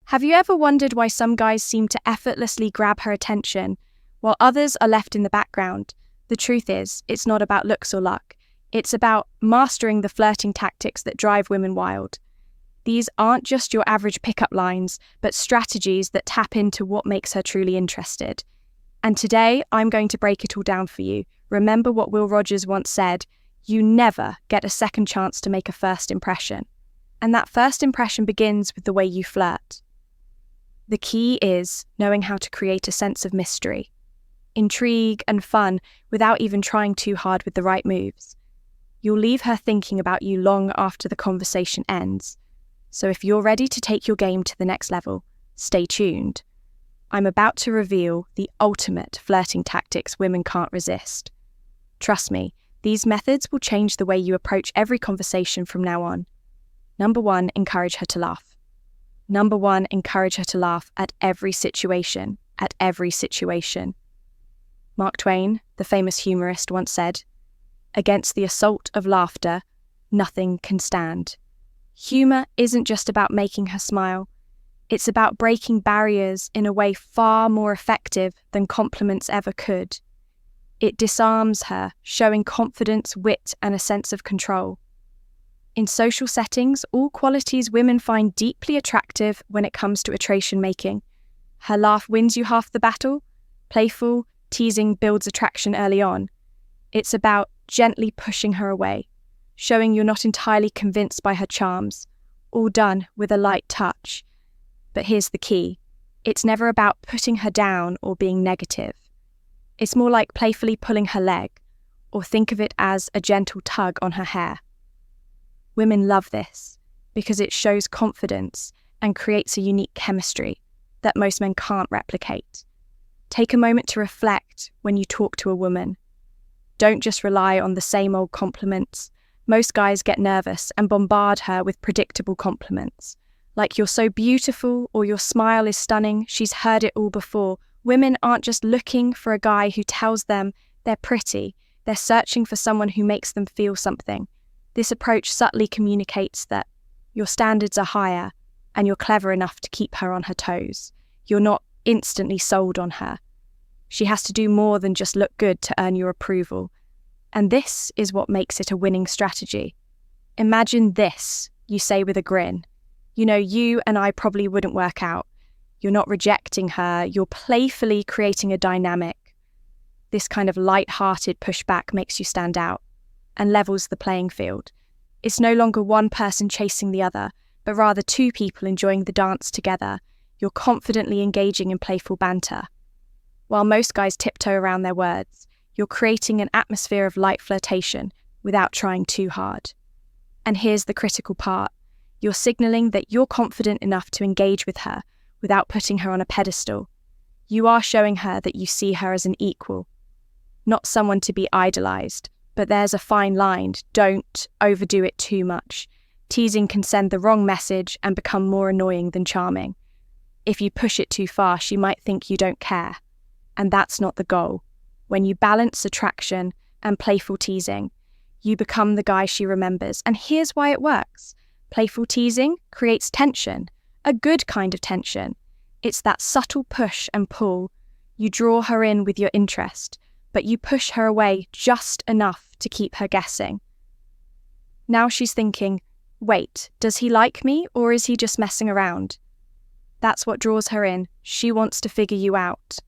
Have you ever wondered why some guys seem to effortlessly grab her attention, while others are left in the background? The truth is, it's not about looks or luck. It's about mastering the flirting tactics that drive women wild. These aren't just your average pickup lines, but strategies that tap into what makes her truly interested. And today, I'm going to break it all down for you. Remember what Will Rogers once said, you never get a second chance to make a first impression. And that first impression begins with the way you flirt. The key is knowing how to create a sense of mystery, intrigue and fun without even trying too hard with the right moves. You'll leave her thinking about you long after the conversation ends. So if you're ready to take your game to the next level, stay tuned. I'm about to reveal the ultimate flirting tactics women can't resist. Trust me, these methods will change the way you approach every conversation from now on. Number 1, encourage her to laugh. Number 1, encourage her to laugh at every situation, at every situation. Mark Twain, the famous humorist, once said, "Against the assault of laughter, nothing can stand." Humor isn't just about making her smile. It's about breaking barriers in a way far more effective than compliments ever could. It disarms her, showing confidence, wit, and a sense of control. In social settings, all qualities women find deeply attractive when it comes to attraction making. Her laugh wins you half the battle. Playful, teasing builds attraction early on. It's about gently pushing her away, showing you're not entirely convinced by her charms, all done with a light touch. But here's the key. It's never about putting her down or being negative. It's more like playfully pulling her leg, or think of it as a gentle tug on her hair. Women love this because it shows confidence and creates a unique chemistry that most men can't replicate. Take a moment to reflect when you talk to a woman. Don't just rely on the same old compliments. Most guys get nervous and bombard her with predictable compliments. Like "you're so beautiful" or "your smile is stunning." She's heard it all before. Women aren't just looking for a guy who tells them they're pretty. They're searching for someone who makes them feel something. This approach subtly communicates that your standards are higher and you're clever enough to keep her on her toes. You're not instantly sold on her. She has to do more than just look good to earn your approval. And this is what makes it a winning strategy. "Imagine this," you say with a grin. "You know, you and I probably wouldn't work out." You're not rejecting her, you're playfully creating a dynamic. This kind of light-hearted pushback makes you stand out and levels the playing field. It's no longer one person chasing the other, but rather two people enjoying the dance together. You're confidently engaging in playful banter. While most guys tiptoe around their words, you're creating an atmosphere of light flirtation without trying too hard. And here's the critical part. You're signaling that you're confident enough to engage with her without putting her on a pedestal. You are showing her that you see her as an equal, not someone to be idolized. But there's a fine line. Don't overdo it too much. Teasing can send the wrong message and become more annoying than charming. If you push it too far, she might think you don't care. And that's not the goal. When you balance attraction and playful teasing, you become the guy she remembers. And here's why it works. Playful teasing creates tension, a good kind of tension. It's that subtle push and pull. You draw her in with your interest, but you push her away just enough to keep her guessing. Now she's thinking, wait, does he like me or is he just messing around? That's what draws her in. She wants to figure you out.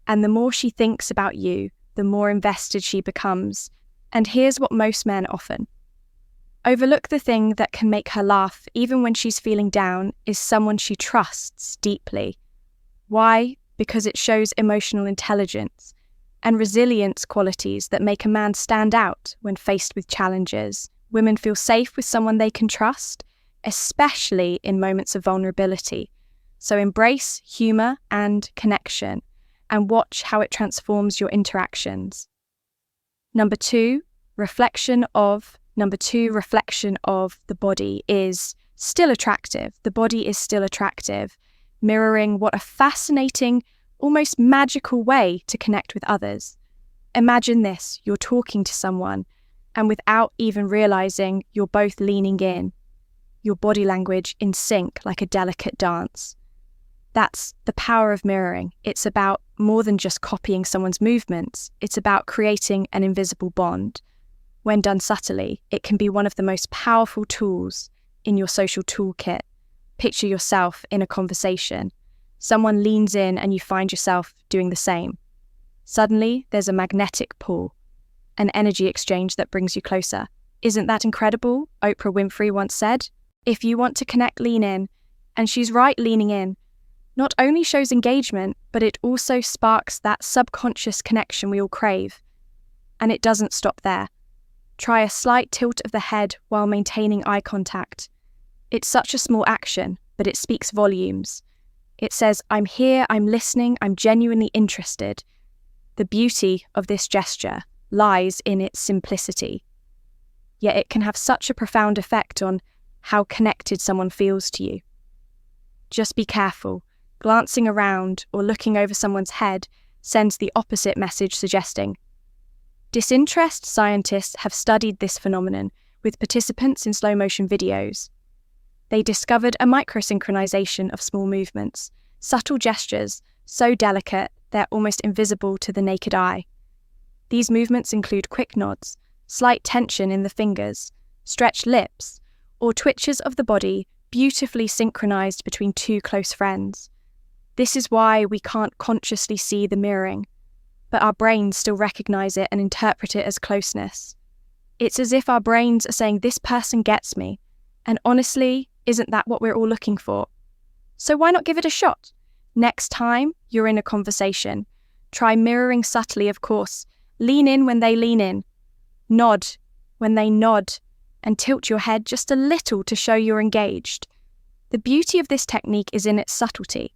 And the more she thinks about you, the more invested she becomes. And here's what most men often overlook: the thing that can make her laugh even when she's feeling down is someone she trusts deeply. Why? Because it shows emotional intelligence and resilience, qualities that make a man stand out when faced with challenges. Women feel safe with someone they can trust, especially in moments of vulnerability. So embrace humor and connection, and watch how it transforms your interactions. Number two, reflection of the body is still attractive. The body is still attractive, mirroring what a fascinating, almost magical way to connect with others. Imagine this, you're talking to someone, and without even realizing, you're both leaning in, your body language in sync like a delicate dance. That's the power of mirroring. It's about more than just copying someone's movements. It's about creating an invisible bond. When done subtly, it can be one of the most powerful tools in your social toolkit. Picture yourself in a conversation. Someone leans in and you find yourself doing the same. Suddenly, there's a magnetic pull, an energy exchange that brings you closer. Isn't that incredible? Oprah Winfrey once said, "If you want to connect, lean in." And she's right, leaning in not only shows engagement, but it also sparks that subconscious connection we all crave. And it doesn't stop there. Try a slight tilt of the head while maintaining eye contact. It's such a small action, but it speaks volumes. It says, "I'm here, I'm listening, I'm genuinely interested." The beauty of this gesture lies in its simplicity. Yet it can have such a profound effect on how connected someone feels to you. Just be careful. Glancing around or looking over someone's head sends the opposite message, suggesting disinterest. Scientists have studied this phenomenon with participants in slow-motion videos. They discovered a microsynchronization of small movements, subtle gestures, so delicate they're almost invisible to the naked eye. These movements include quick nods, slight tension in the fingers, stretched lips, or twitches of the body beautifully synchronized between two close friends. This is why we can't consciously see the mirroring, but our brains still recognize it and interpret it as closeness. It's as if our brains are saying, "This person gets me," and honestly, isn't that what we're all looking for? So why not give it a shot? Next time you're in a conversation, try mirroring subtly, of course. Lean in when they lean in, nod when they nod, and tilt your head just a little to show you're engaged. The beauty of this technique is in its subtlety.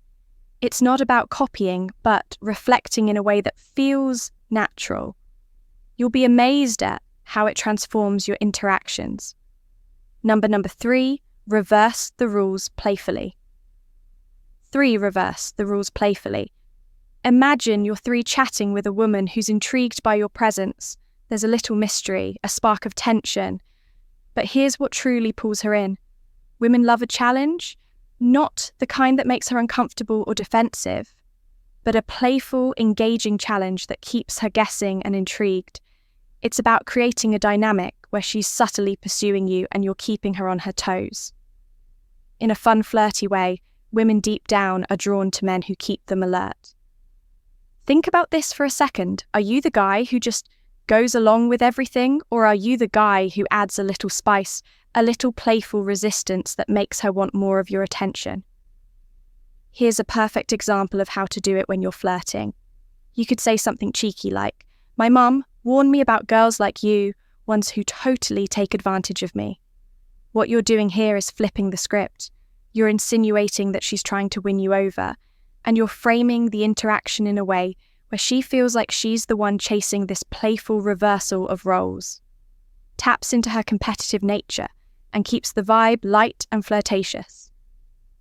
It's not about copying, but reflecting in a way that feels natural. You'll be amazed at how it transforms your interactions. Number 3, reverse the rules playfully. 3. Reverse the rules playfully. Imagine you're 3 chatting with a woman who's intrigued by your presence. There's a little mystery, a spark of tension. But here's what truly pulls her in. Women love a challenge, not the kind that makes her uncomfortable or defensive, but a playful, engaging challenge that keeps her guessing and intrigued. It's about creating a dynamic where she's subtly pursuing you and you're keeping her on her toes. In a fun, flirty way, women deep down are drawn to men who keep them alert. Think about this for a second. Are you the guy who just goes along with everything, or are you the guy who adds a little spice, a little playful resistance that makes her want more of your attention? Here's a perfect example of how to do it when you're flirting. You could say something cheeky like, "My mum warned me about girls like you, ones who totally take advantage of me." What you're doing here is flipping the script. You're insinuating that she's trying to win you over, and you're framing the interaction in a way where she feels like she's the one chasing this playful reversal of roles. Taps into her competitive nature and keeps the vibe light and flirtatious.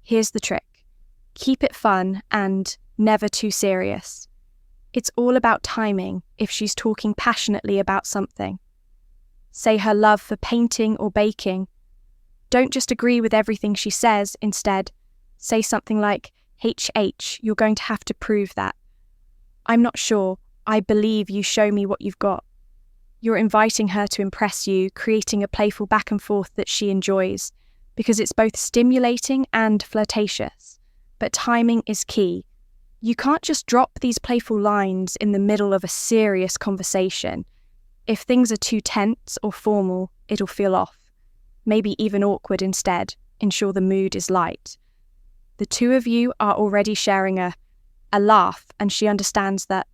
Here's the trick. Keep it fun and never too serious. It's all about timing if she's talking passionately about something. Say her love for painting or baking. Don't just agree with everything she says. Instead, say something like, "HH, you're going to have to prove that. I'm not sure. I believe you, show me what you've got." You're inviting her to impress you, creating a playful back and forth that she enjoys, because it's both stimulating and flirtatious. But timing is key. You can't just drop these playful lines in the middle of a serious conversation. If things are too tense or formal, it'll feel off. Maybe even awkward instead. Ensure the mood is light. The two of you are already sharing a laugh, and she understands that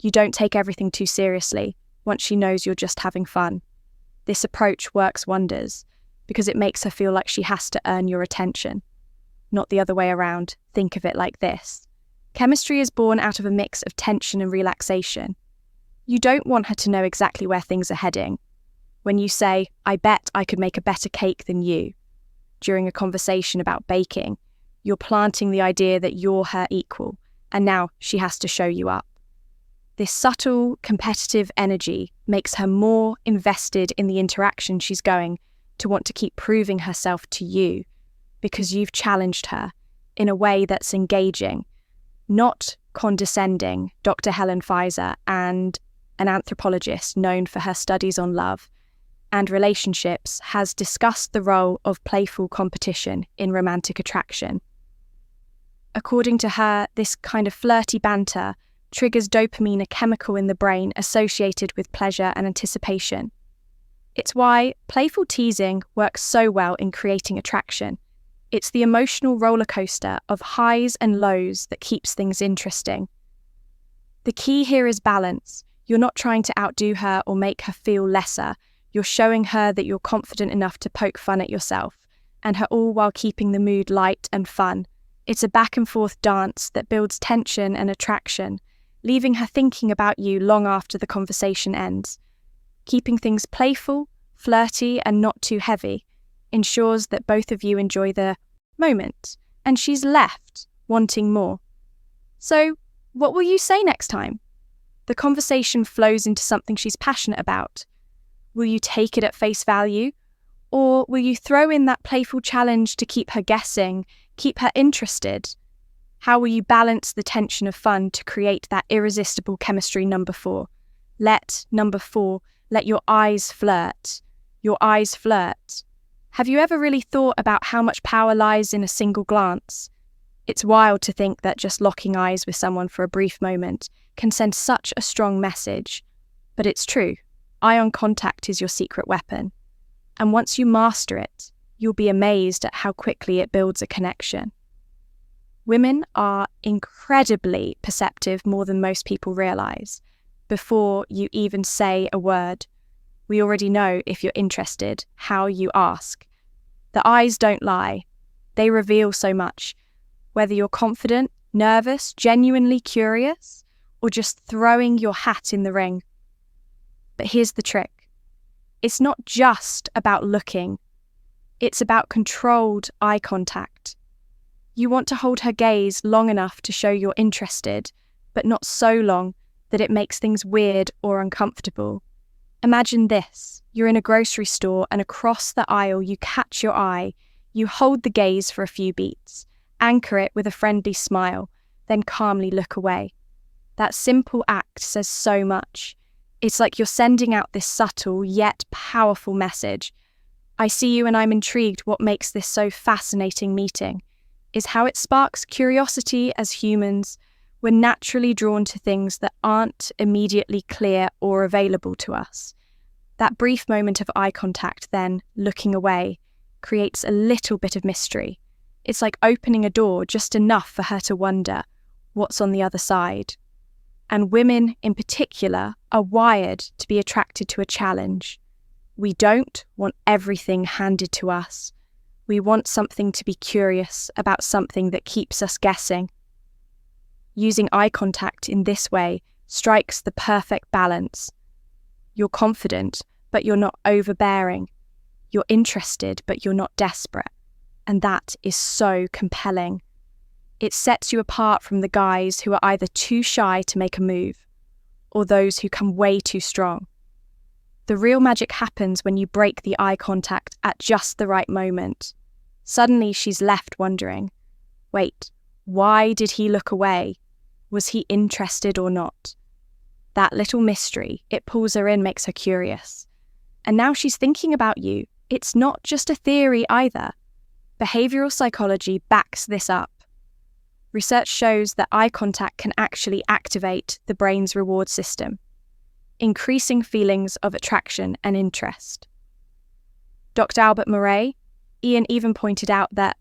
you don't take everything too seriously once she knows you're just having fun. This approach works wonders because it makes her feel like she has to earn your attention, not the other way around. Think of it like this. Chemistry is born out of a mix of tension and relaxation. You don't want her to know exactly where things are heading. When you say, "I bet I could make a better cake than you," during a conversation about baking, you're planting the idea that you're her equal, and now she has to show you up. This subtle, competitive energy makes her more invested in the interaction she's going to want to keep proving herself to you because you've challenged her in a way that's engaging, not condescending. Dr. Helen Pfizer, and an anthropologist known for her studies on love and relationships, has discussed the role of playful competition in romantic attraction. According to her, this kind of flirty banter triggers dopamine, a chemical in the brain associated with pleasure and anticipation. It's why playful teasing works so well in creating attraction. It's the emotional roller coaster of highs and lows that keeps things interesting. The key here is balance. You're not trying to outdo her or make her feel lesser. You're showing her that you're confident enough to poke fun at yourself, and her all while keeping the mood light and fun. It's a back and forth dance that builds tension and attraction, leaving her thinking about you long after the conversation ends. Keeping things playful, flirty, and not too heavy ensures that both of you enjoy the moment, and she's left wanting more. So, what will you say next time? The conversation flows into something she's passionate about. Will you take it at face value? Or will you throw in that playful challenge to keep her guessing, keep her interested? How will you balance the tension of fun to create that irresistible chemistry? Number 4. Let your eyes flirt. Your eyes flirt. Have you ever really thought about how much power lies in a single glance? It's wild to think that just locking eyes with someone for a brief moment can send such a strong message. But it's true. Eye contact is your secret weapon. And once you master it, you'll be amazed at how quickly it builds a connection. Women are incredibly perceptive, more than most people realize. Before you even say a word, we already know if you're interested, how you ask. The eyes don't lie. They reveal so much. Whether you're confident, nervous, genuinely curious, or just throwing your hat in the ring. But here's the trick. It's not just about looking. It's about controlled eye contact. You want to hold her gaze long enough to show you're interested, but not so long that it makes things weird or uncomfortable. Imagine this. You're in a grocery store and across the aisle you catch your eye. You hold the gaze for a few beats, anchor it with a friendly smile, then calmly look away. That simple act says so much. It's like you're sending out this subtle yet powerful message. I see you and I'm intrigued. What makes this so fascinating meeting is how it sparks curiosity. As humans, we're naturally drawn to things that aren't immediately clear or available to us. That brief moment of eye contact, then looking away, creates a little bit of mystery. It's like opening a door just enough for her to wonder what's on the other side. And women in particular are wired to be attracted to a challenge. We don't want everything handed to us. We want something to be curious about, something that keeps us guessing. Using eye contact in this way strikes the perfect balance. You're confident, but you're not overbearing. You're interested, but you're not desperate. And that is so compelling. It sets you apart from the guys who are either too shy to make a move, or those who come way too strong. The real magic happens when you break the eye contact at just the right moment. Suddenly she's left wondering, wait, why did he look away? Was he interested or not? That little mystery, it pulls her in, makes her curious. And now she's thinking about you. It's not just a theory either. Behavioral psychology backs this up. Research shows that eye contact can actually activate the brain's reward system, increasing feelings of attraction and interest. Dr. Albert Murray, Ian even pointed out that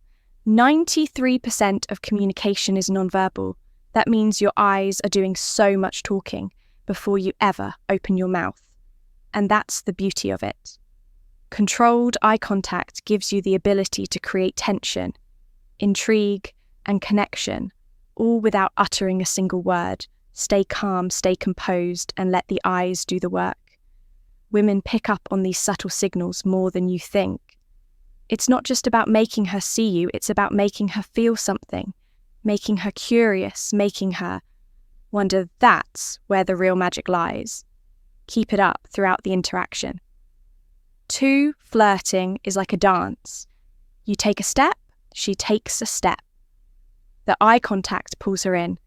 93% of communication is nonverbal. That means your eyes are doing so much talking before you ever open your mouth. And that's the beauty of it. Controlled eye contact gives you the ability to create tension, intrigue, and connection, all without uttering a single word. Stay calm, stay composed, and let the eyes do the work. Women pick up on these subtle signals more than you think. It's not just about making her see you, it's about making her feel something, making her curious, making her wonder. That's where the real magic lies. Keep it up throughout the interaction. 2, flirting is like a dance. You take a step, she takes a step. The eye contact pulls her in,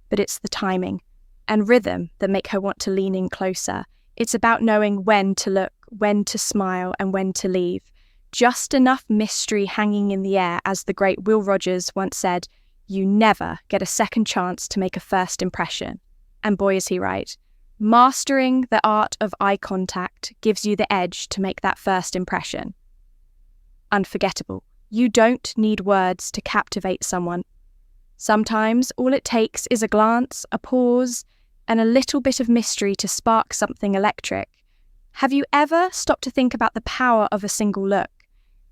but it's the timing and rhythm that make her want to lean in closer. It's about knowing when to look, when to smile, and when to leave. Just enough mystery hanging in the air, as the great Will Rogers once said, you never get a second chance to make a first impression. And boy, is he right. Mastering the art of eye contact gives you the edge to make that first impression. Unforgettable. You don't need words to captivate someone. Sometimes all it takes is a glance, a pause, and a little bit of mystery to spark something electric. Have you ever stopped to think about the power of a single look?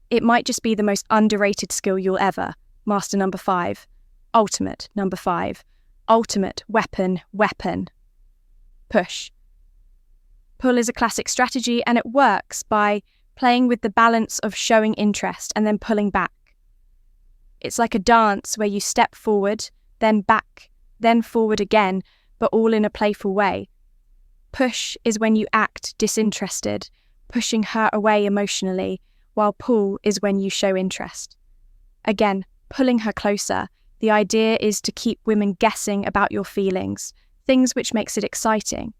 It might just be the most underrated skill you'll ever master. Number 5. Ultimate. Number 5. Ultimate weapon. Push. Pull is a classic strategy, and it works by playing with the balance of showing interest and then pulling back. It's like a dance where you step forward, then back, then forward again, but all in a playful way. Push is when you act disinterested, pushing her away emotionally, while pull is when you show interest. Again, pulling her closer. The idea is to keep women guessing about your feelings, things which makes it exciting.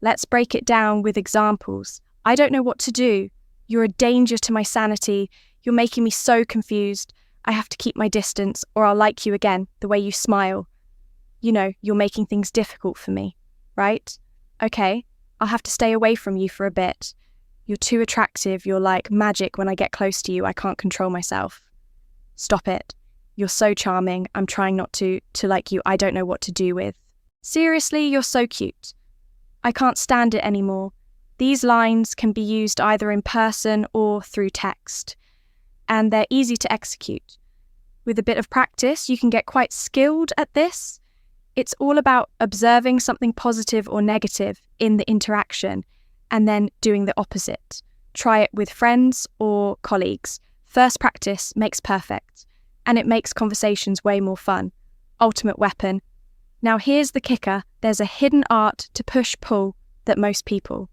Let's break it down with examples. I don't know what to do. You're a danger to my sanity. You're making me so confused. I have to keep my distance, or I'll like you again, the way you smile. You know, you're making things difficult for me, right? Okay, I'll have to stay away from you for a bit. You're too attractive. You're like magic. When I get close to you, I can't control myself. Stop it. You're so charming. I'm trying not to like you. I don't know what to do with. Seriously, you're so cute. I can't stand it anymore. These lines can be used either in person or through text, and they're easy to execute. With a bit of practice, you can get quite skilled at this. It's all about observing something positive or negative in the interaction and then doing the opposite. Try it with friends or colleagues. First practice makes perfect, and it makes conversations way more fun. Ultimate weapon. Now here's the kicker. There's a hidden art to push-pull that most people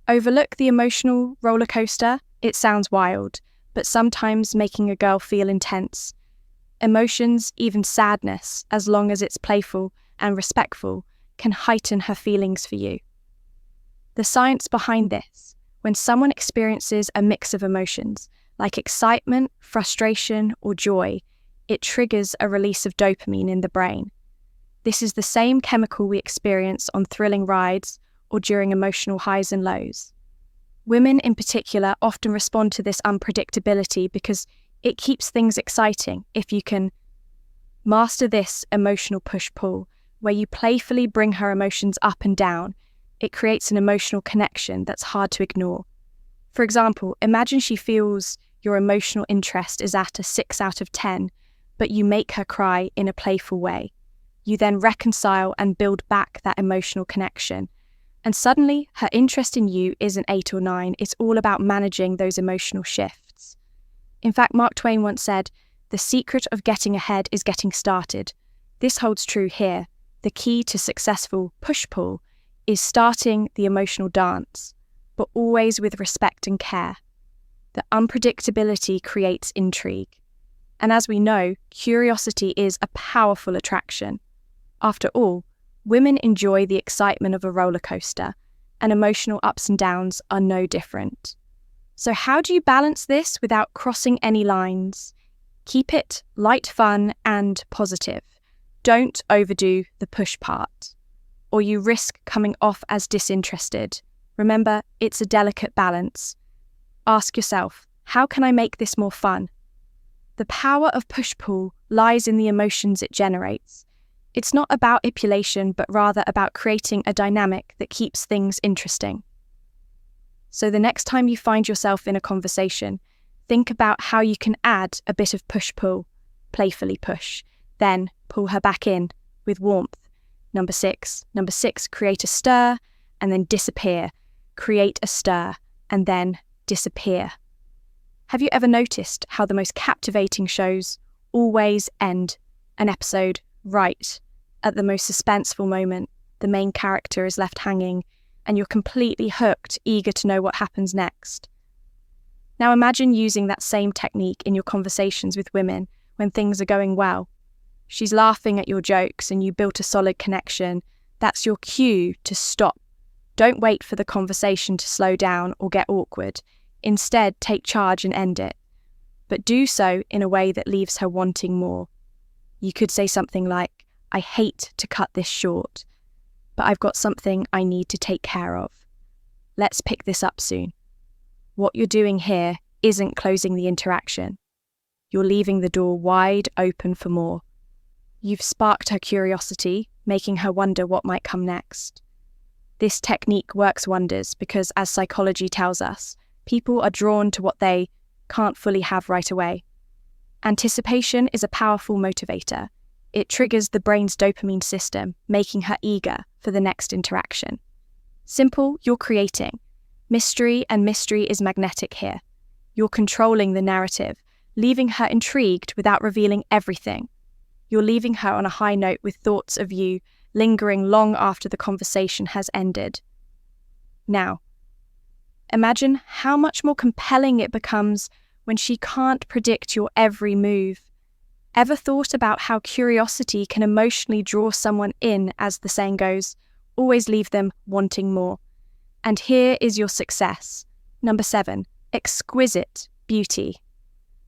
overlook. The emotional roller coaster. It sounds wild, but sometimes making a girl feel intense. Emotions, even sadness, as long as it's playful and respectful, can heighten her feelings for you. The science behind this: when someone experiences a mix of emotions, like excitement, frustration, or joy, it triggers a release of dopamine in the brain. This is the same chemical we experience on thrilling rides or during emotional highs and lows. Women in particular often respond to this unpredictability because it keeps things exciting. If you can master this emotional push-pull, where you playfully bring her emotions up and down, it creates an emotional connection that's hard to ignore. For example, imagine she feels your emotional interest is at a 6 out of 10, but you make her cry in a playful way. You then reconcile and build back that emotional connection. And suddenly, her interest in you isn't 8 or 9. It's all about managing those emotional shifts. In fact, Mark Twain once said, "The secret of getting ahead is getting started." This holds true here. The key to successful push-pull is starting the emotional dance, but always with respect and care. The unpredictability creates intrigue. And as we know, curiosity is a powerful attraction. After all, women enjoy the excitement of a roller coaster, and emotional ups and downs are no different. So how do you balance this without crossing any lines? Keep it light, fun, and positive. Don't overdo the push part, or you risk coming off as disinterested. Remember, it's a delicate balance. Ask yourself, how can I make this more fun? The power of push-pull lies in the emotions it generates. It's not about manipulation, but rather about creating a dynamic that keeps things interesting. So the next time you find yourself in a conversation, think about how you can add a bit of push-pull, playfully push, then pull her back in with warmth. Number 6, create a stir and then disappear. Create a stir and then disappear. Have you ever noticed how the most captivating shows always end an episode right at the most suspenseful moment? The main character is left hanging and you're completely hooked, eager to know what happens next. Now imagine using that same technique in your conversations with women when things are going well. she's laughing at your jokes and you built a solid connection, that's your cue to stop. Don't wait for the conversation to slow down or get awkward. Instead, take charge and end it. But do so in a way that leaves her wanting more. You could say something like, I hate to cut this short, but I've got something I need to take care of. Let's pick this up soon. What you're doing here isn't closing the interaction. You're leaving the door wide open for more. You've sparked her curiosity, making her wonder what might come next. This technique works wonders because, as psychology tells us, people are drawn to what they can't fully have right away. Anticipation is a powerful motivator. It triggers the brain's dopamine system, making her eager for the next interaction. Simple, you're creating. Mystery, and mystery is magnetic here. You're controlling the narrative, leaving her intrigued without revealing everything. You're leaving her on a high note with thoughts of you lingering long after the conversation has ended. Now, imagine how much more compelling it becomes when she can't predict your every move. Ever thought about how curiosity can emotionally draw someone in, as the saying goes, always leave them wanting more? And here is your success. Number 7, exquisite beauty.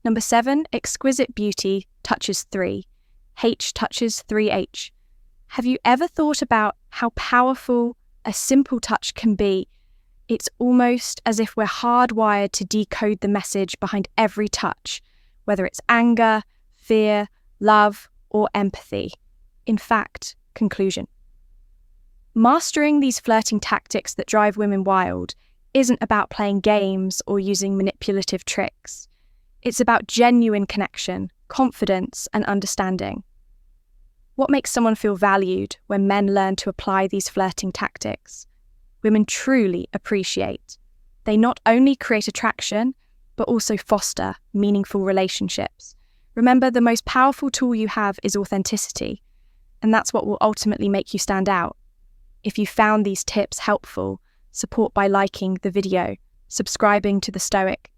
Number 7, exquisite beauty touches 3. H touches 3H. Have you ever thought about how powerful a simple touch can be? It's almost as if we're hardwired to decode the message behind every touch, whether it's anger, fear, love, or empathy. In fact, conclusion. Mastering these flirting tactics that drive women wild isn't about playing games or using manipulative tricks. It's about genuine connection, confidence, and understanding. What makes someone feel valued when men learn to apply these flirting tactics? Women truly appreciate. They not only create attraction, but also foster meaningful relationships. Remember, the most powerful tool you have is authenticity, and that's what will ultimately make you stand out. If you found these tips helpful, support by liking the video, subscribing to the Stoic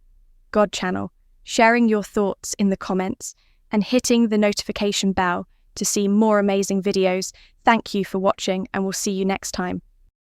God channel, sharing your thoughts in the comments, and hitting the notification bell to see more amazing videos. Thank you for watching, and we'll see you next time.